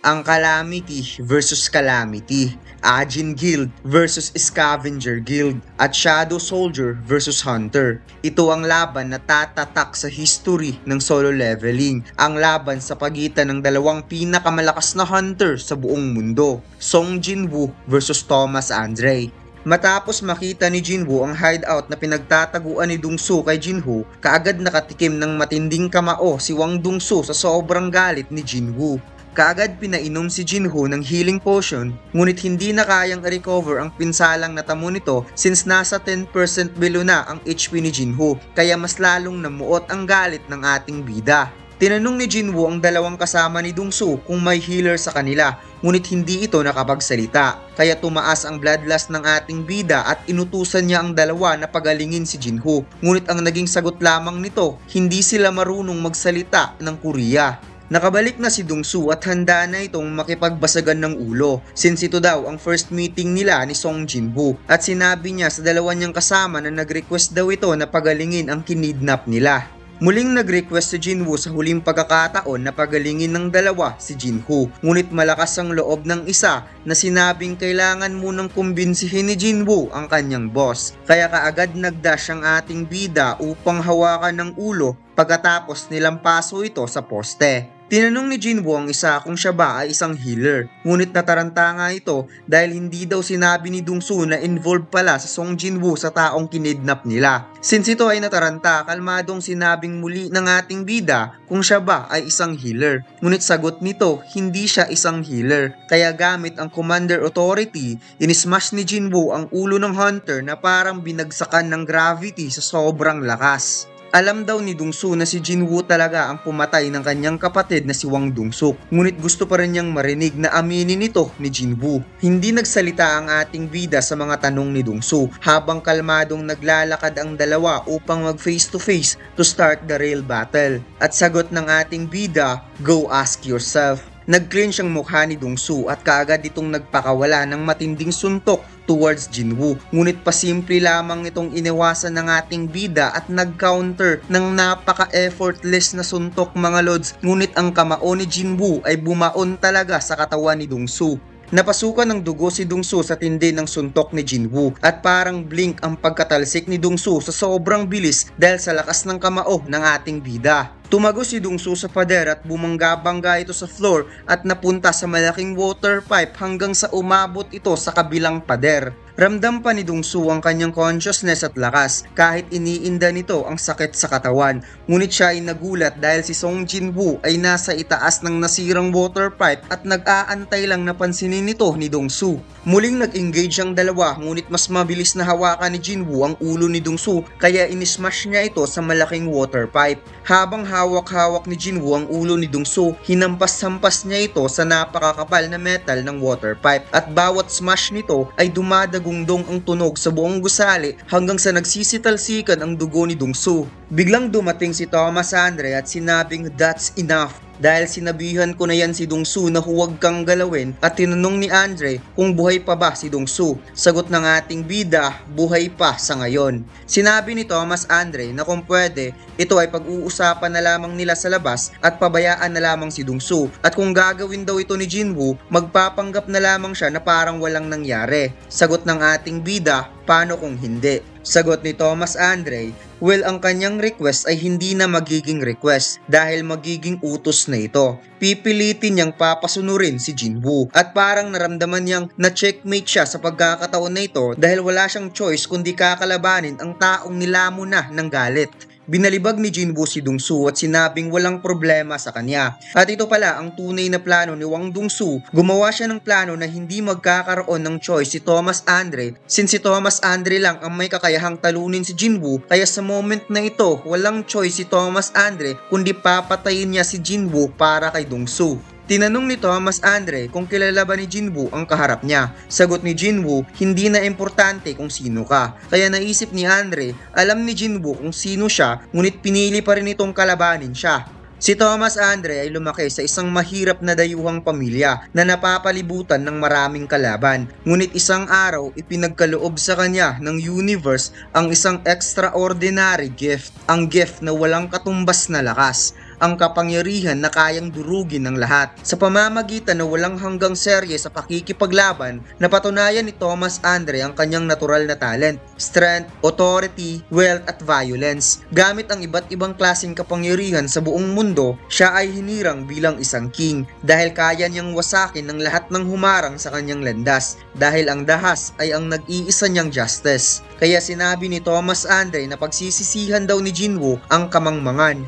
ang Calamity versus Calamity, Ajin Guild versus Scavenger Guild, at Shadow Soldier versus Hunter. Ito ang laban na tatatak sa history ng solo leveling, ang laban sa pagitan ng dalawang pinakamalakas na hunter sa buong mundo, Song Jinwoo versus Thomas Andre. Matapos makita ni Jinwoo ang hideout na pinagtataguan ni Dongsu kay Jinwoo, kaagad nakatikim ng matinding kamao si Wang Dongsu sa sobrang galit ni Jinwoo. Kaagad pinainom si Jinwoo ng healing potion, ngunit hindi na kayang i-recover ang pinsalang natamo nito since nasa 10% below na ang HP ni Jinwoo, kaya mas lalong namuot ang galit ng ating bida. Tinanong ni Jinwoo ang dalawang kasama ni Dongsu kung may healer sa kanila, ngunit hindi ito nakapagsalita, kaya tumaas ang bloodlust ng ating bida at inutusan niya ang dalawa na pagalingin si Jinwoo. Ngunit ang naging sagot lamang nito, hindi sila marunong magsalita ng Korea. Nakabalik na si Dongsu at handa na itong makipagbasagan ng ulo, since ito daw ang first meeting nila ni Song Jinwoo, at sinabi niya sa dalawa niyang kasama na nag-request daw ito na pagalingin ang kinidnap nila. Muling nag-request si Jinwoo sa huling pagkakataon na pagalingin ng dalawa si Jinwoo, ngunit malakas ang loob ng isa na sinabing kailangan munang kumbinsihin ni Jinwoo ang kanyang boss, kaya kaagad nagdash ang ating bida upang hawakan ng ulo pagkatapos nilampaso ito sa poste. Tinanong ni Jinwoo ang isa kung siya ba ay isang healer, ngunit nataranta nga ito dahil hindi daw sinabi ni Dongsu na involved pala sa Song Jinwoo sa taong kinidnap nila. Since ito ay nataranta, kalmadong sinabing muli ng ating bida kung siya ba ay isang healer. Ngunit sagot nito, hindi siya isang healer, kaya gamit ang Commander Authority, inismash ni Jinwoo ang ulo ng hunter na parang binagsakan ng gravity sa sobrang lakas. Alam daw ni Dongsu na si Jinwoo talaga ang pumatay ng kanyang kapatid na si Wang Dongsuk, ngunit gusto pa rin niyang marinig na aminin ito ni Jinwoo. Hindi nagsalita ang ating bida sa mga tanong ni Dongsu, habang kalmadong naglalakad ang dalawa upang mag face to face to start the real battle. At sagot ng ating bida, "Go ask yourself." Nag-clench ang mukha ni Dongsu at kaagad itong nagpakawala ng matinding suntok towards Jinwoo, ngunit pasimple lamang itong iniwasan ng ating bida at nag-counter ng napaka-effortless na suntok mga lods, ngunit ang kamao ni Jinwoo ay bumaon talaga sa katawan ni Dongsu. Napasukan ng dugo si Dongsu sa tindi ng suntok ni Jinwoo at parang blink ang pagkatalsik ni Dongsu sa sobrang bilis dahil sa lakas ng kamao ng ating bida. Tumago si Dongsu sa pader at bumangga-bangga ito sa floor at napunta sa malaking water pipe hanggang sa umabot ito sa kabilang pader. Ramdam pa ni Dongsu ang kanyang consciousness at lakas kahit iniinda nito ang sakit sa katawan, ngunit siya ay nagulat dahil si Song Jinwoo ay nasa itaas ng nasirang water pipe at nag-aantay lang na pansinin nito ni Dongsu. Muling nag-engage ang dalawa, ngunit mas mabilis na hawakan ni Jinwoo ang ulo ni Dongsu kaya inismash niya ito sa malaking water pipe. Habang hawak-hawak ni Jinwoo ang ulo ni Dongsu, hinampas-hampas niya ito sa napakakapal na metal ng water pipe at bawat smash nito ay dumadagungdong ang tunog sa buong gusali hanggang sa nagsisitalsikan ang dugo ni Dongsu. Biglang dumating si Thomas Andre at sinabing that's enough. Dahil sinabihan ko na yan si Dongsu na huwag kang galawin, at tinanong ni Andre kung buhay pa ba si Dongsu. Sagot ng ating bida, buhay pa sa ngayon. Sinabi ni Thomas Andre na kung pwede, ito ay pag-uusapan na lamang nila sa labas at pabayaan na lamang si Dongsu. At kung gagawin daw ito ni Jinwoo, magpapanggap na lamang siya na parang walang nangyari. Sagot ng ating bida, paano kung hindi? Sagot ni Thomas Andre, well, ang kanyang request ay hindi na magiging request dahil magiging utos na ito. Pipilitin niyang papasunurin si Jinwoo at parang naramdaman niyang na-checkmate siya sa pagkakataon na ito dahil wala siyang choice kundi kakalabanin ang taong nilamo na ng galit. Binalibag ni Jinwoo si Dongsu at sinabing walang problema sa kanya. At ito pala ang tunay na plano ni Wang Dongsu. Gumawa siya ng plano na hindi magkakaroon ng choice si Thomas Andre, since si Thomas Andre lang ang may kakayahang talunin si Jinwoo, kaya sa moment na ito walang choice si Thomas Andre kundi papatayin niya si Jinwoo para kay Dongsu. Tinanong ni Thomas Andre kung kilala ba ni Jinwoo ang kaharap niya. Sagot ni Jinwoo, hindi na importante kung sino ka. Kaya naisip ni Andre, alam ni Jinwoo kung sino siya, ngunit pinili pa rin itong kalabanin siya. Si Thomas Andre ay lumaki sa isang mahirap na dayuhang pamilya na napapalibutan ng maraming kalaban. Ngunit isang araw, ipinagkaloob sa kanya ng universe ang isang extraordinary gift. Ang gift na walang katumbas na lakas. ang kapangyarihan na kayang durugin ng lahat. Sa pamamagitan na walang hanggang serye sa pakikipaglaban, napatunayan ni Thomas Andre ang kanyang natural na talent, strength, authority, wealth at violence. Gamit ang iba't ibang klaseng kapangyarihan sa buong mundo, siya ay hinirang bilang isang king dahil kaya niyang wasakin ng lahat ng humarang sa kanyang landas dahil ang dahas ay ang nag-iisa niyang justice. Kaya sinabi ni Thomas Andre na pagsisisihan daw ni Jinwoo ang kamangmangan.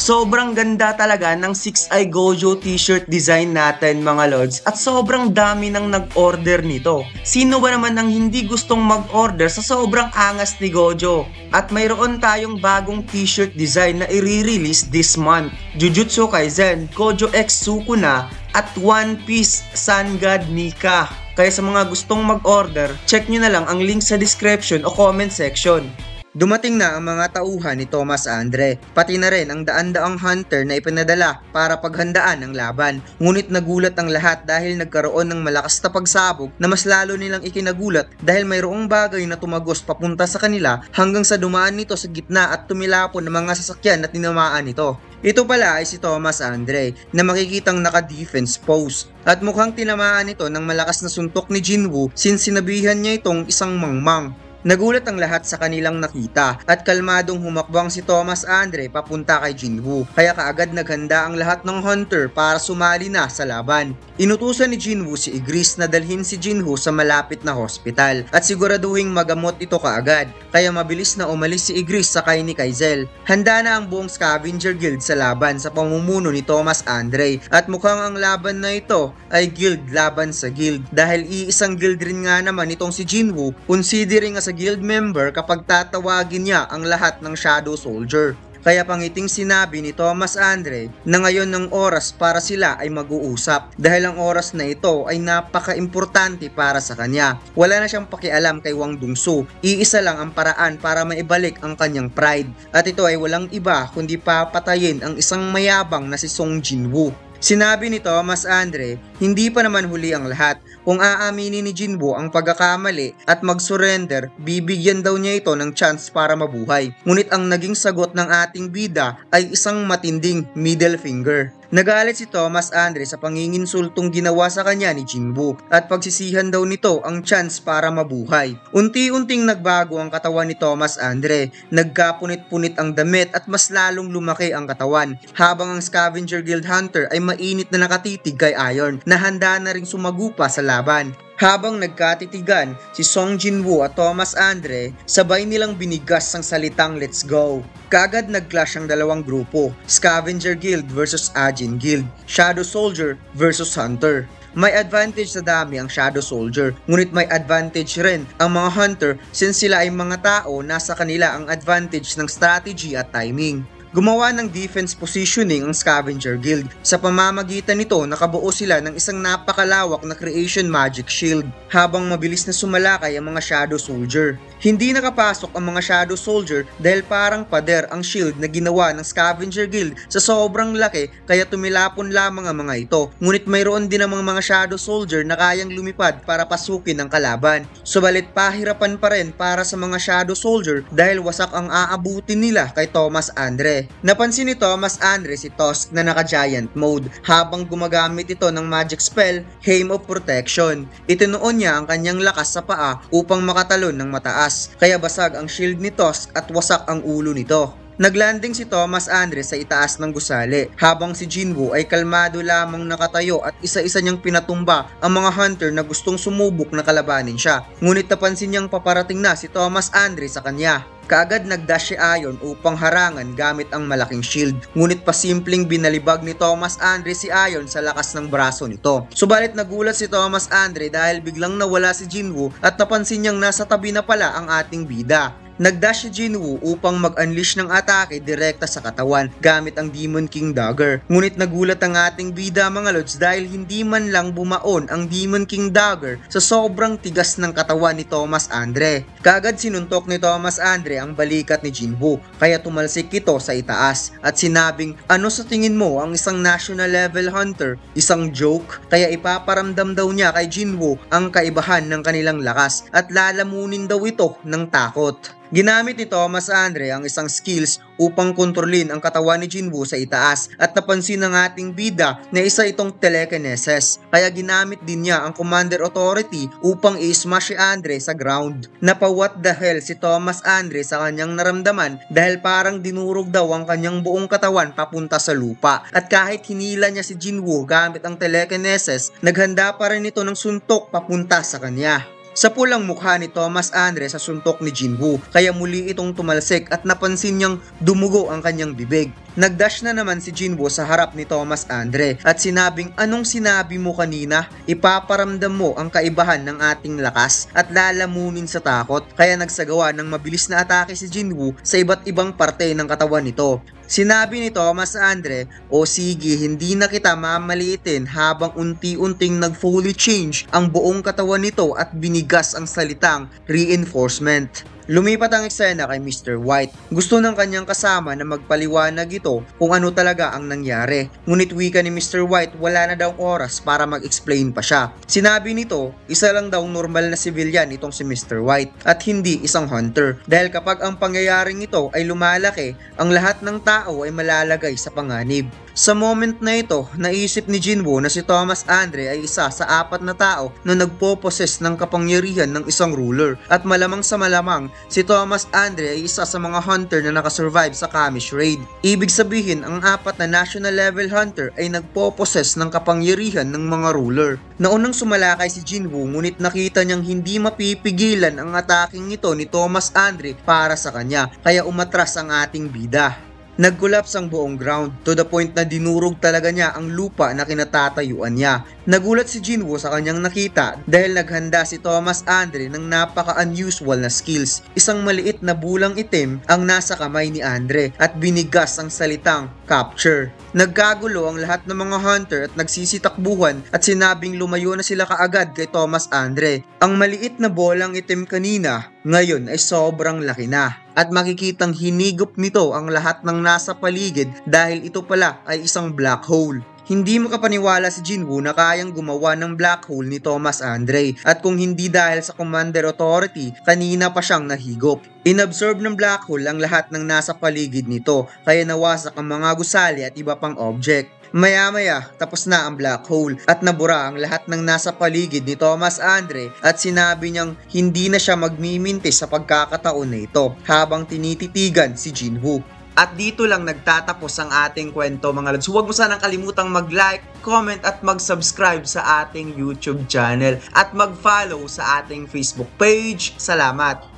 Sobrang ganda talaga ng 6-Eye Gojo t-shirt design natin mga lods at sobrang dami nang nag-order nito. Sino ba naman ang hindi gustong mag-order sa sobrang angas ni Gojo? At mayroon tayong bagong t-shirt design na i-release this month. Jujutsu Kaisen, Gojo X Sukuna at One Piece Sun God Nika. Kaya sa mga gustong mag-order, check nyo na lang ang link sa description o comment section. Dumating na ang mga tauhan ni Thomas Andre, pati na rin ang daan-daang hunter na ipinadala para paghandaan ang laban. Ngunit nagulat ang lahat dahil nagkaroon ng malakas na pagsabog na mas lalo nilang ikinagulat dahil mayroong bagay na tumagos papunta sa kanila hanggang sa dumaan nito sa gitna at tumilapon ng mga sasakyan na tinamaan nito. Ito pala ay si Thomas Andre na makikitang naka-defense pose at mukhang tinamaan ito ng malakas na suntok ni Jinwoo since sinabihan niya itong isang mangmang. Nagulat ang lahat sa kanilang nakita at kalmadong humakbang si Thomas Andre papunta kay Jinwoo. Kaya kaagad naghanda ang lahat ng hunter para sumali na sa laban. Inutusan ni Jinwoo si Igris na dalhin si Jinwoo sa malapit na hospital at siguraduhing magamot ito kaagad. Kaya mabilis na umalis si Igris sakay ni Kaizel. Handa na ang buong Scavenger Guild sa laban sa pamumuno ni Thomas Andre at mukhang ang laban na ito ay guild laban sa guild dahil iisang guild rin nga naman itong si Jinwoo, considering as guild member kapag tatawagin niya ang lahat ng Shadow Soldier. Kaya pangiting sinabi ni Thomas Andre na ngayon ng oras para sila ay mag-uusap dahil ang oras na ito ay napaka-importante para sa kanya. Wala na siyang pakialam kay Wang Dongsu. Iisa lang ang paraan para maibalik ang kanyang pride at ito ay walang iba kundi papatayin ang isang mayabang na si Song Jinwoo. Sinabi ni Thomas Andre, hindi pa naman huli ang lahat. Kung aaminin ni Jinwoo ang pagkakamali at mag-surrender, bibigyan daw niya ito ng chance para mabuhay. Ngunit ang naging sagot ng ating bida ay isang matinding middle finger. Nagalit si Thomas Andre sa panginginsultong ginawa sa kanya ni Jinwoo at pagsisihan daw nito ang chance para mabuhay. Unti-unting nagbago ang katawan ni Thomas Andre, nagkapunit-punit ang damit at mas lalong lumaki ang katawan habang ang Scavenger Guild Hunter ay mainit na nakatitig kay Iron na handa na ring sumagupa sa laban. Habang nagkatitigan, si Song Jinwoo at Thomas Andre, sabay nilang binigas ang salitang let's go. Kaagad nag-clash ang dalawang grupo, Scavenger Guild versus Ajin Guild, Shadow Soldier versus Hunter. May advantage sa dami ang Shadow Soldier, ngunit may advantage rin ang mga Hunter since sila ay mga tao, nasa kanila ang advantage ng strategy at timing. Gumawa ng defense positioning ang Scavenger Guild. Sa pamamagitan nito, nakabuo sila ng isang napakalawak na creation magic shield habang mabilis na sumalakay ang mga Shadow Soldier. Hindi nakapasok ang mga Shadow Soldier dahil parang pader ang shield na ginawa ng Scavenger Guild sa sobrang laki kaya tumilapon lamang ang mga ito. Ngunit mayroon din namang mga Shadow Soldier na kayang lumipad para pasukin ang kalaban. Subalit pahirapan pa rin para sa mga Shadow Soldier dahil wasak ang aabutin nila kay Thomas Andre. Napansin ni Thomas Andre si Tusk na naka-giant mode habang gumagamit ito ng magic spell, Hame of Protection. Itinuon niya ang kanyang lakas sa paa upang makatalon ng mataas, kaya basag ang shield ni Tusk at wasak ang ulo nito. Naglanding si Thomas Andre sa itaas ng gusali habang si Jinwoo ay kalmado lamang nakatayo at isa-isa niyang pinatumba ang mga hunter na gustong sumubok na kalabanin siya. Ngunit napansin niyang paparating na si Thomas Andre sa kanya. Kaagad nagdash si Iron upang harangan gamit ang malaking shield. Ngunit pasimpleng binalibag ni Thomas Andre si Iron sa lakas ng braso nito. Subalit nagulat si Thomas Andre dahil biglang nawala si Jinwoo at napansin niyang nasa tabi na pala ang ating bida. Nagdash si Jinwoo upang mag-unleash ng atake direkta sa katawan gamit ang Demon King Dagger. Ngunit nagulat ang ating bida mga lods dahil hindi man lang bumaon ang Demon King Dagger sa sobrang tigas ng katawan ni Thomas Andre. Kaagad sinuntok ni Thomas Andre ang balikat ni Jinwoo kaya tumalsik ito sa itaas at sinabing, ano sa tingin mo ang isang national level hunter? Isang joke? Kaya ipaparamdam daw niya kay Jinwoo ang kaibahan ng kanilang lakas at lalamunin daw ito ng takot. Ginamit ni Thomas Andre ang isang skills upang kontrolin ang katawan ni Jinwoo sa itaas at napansin ng ating bida na isa itong telekinesis. Kaya ginamit din niya ang Commander Authority upang i-smash si Andre sa ground. Napa-what the hell si Thomas Andre sa kanyang naramdaman dahil parang dinurog daw ang kanyang buong katawan papunta sa lupa. At kahit hinila niya si Jinwoo gamit ang telekinesis, naghanda pa rin ito ng suntok papunta sa kanya. Sa pulang mukha ni Thomas Andre sa suntok ni Jinwoo, kaya muli itong tumalsik at napansin niyang dumugo ang kanyang bibig. Nagdash na naman si Jinwoo sa harap ni Thomas Andre at sinabing, "Anong sinabi mo kanina? Ipaparamdam mo ang kaibahan ng ating lakas at lalamunin sa takot." Kaya nagsagawa ng mabilis na atake si Jinwoo sa iba't ibang parte ng katawan nito. Sinabi ni Thomas Andre, "O sige, hindi na kita mamaliitin," habang unti-unting nag-fully change ang buong katawan nito at binigas ang salitang reinforcement. Lumipat ang eksena kay Mr. White. Gusto ng kanyang kasama na magpaliwanag ito kung ano talaga ang nangyari. Ngunit wika ni Mr. White, wala na daw oras para mag-explain pa siya. Sinabi nito, isa lang daw normal na civilian itong si Mr. White at hindi isang hunter. Dahil kapag ang pangyayaring ito ay lumalaki, ang lahat ng tao ay malalagay sa panganib. Sa moment na ito, naisip ni Jinwoo na si Thomas Andre ay isa sa 4 na tao na nagpo-possess ng kapangyarihan ng isang ruler. At malamang sa malamang, si Thomas Andre ay isa sa mga hunter na nakasurvive sa Kamish Raid. Ibig sabihin, ang 4 na national level hunter ay nagpo-possess ng kapangyarihan ng mga ruler. Naunang sumalakay si Jinwoo ngunit nakita niyang hindi mapipigilan ang ataking ito ni Thomas Andre para sa kanya, kaya umatras ang ating bida. Nag-collapse ang buong ground to the point na dinurog talaga niya ang lupa na kinatatayuan niya. Nagulat si Jinwoo sa kanyang nakita dahil naghanda si Thomas Andre ng napaka-unusual na skills. Isang maliit na bulang itim ang nasa kamay ni Andre at binigas ang salitang capture. Nagkagulo ang lahat ng mga hunter at nagsisitakbuhan at sinabing lumayo na sila kaagad kay Thomas Andre. Ang maliit na bolang itim kanina, ngayon ay sobrang laki na. At makikitang hinigop nito ang lahat ng nasa paligid dahil ito pala ay isang black hole. Hindi makapaniwala si Jinwoo na kayang gumawa ng black hole ni Thomas Andre at kung hindi dahil sa Commander Authority, kanina pa siyang nahigop. Inabsorb ng black hole ang lahat ng nasa paligid nito kaya nawasak ang mga gusali at iba pang object. Maya-maya, tapos na ang black hole at nabura ang lahat ng nasa paligid ni Thomas Andre at sinabi niyang hindi na siya magmimintis sa pagkakataon na ito habang tinititigan si Jinwoo. At dito lang nagtatapos ang ating kwento mga lods. Huwag mo sanang kalimutang mag-like, comment at mag-subscribe sa ating YouTube channel at mag-follow sa ating Facebook page. Salamat!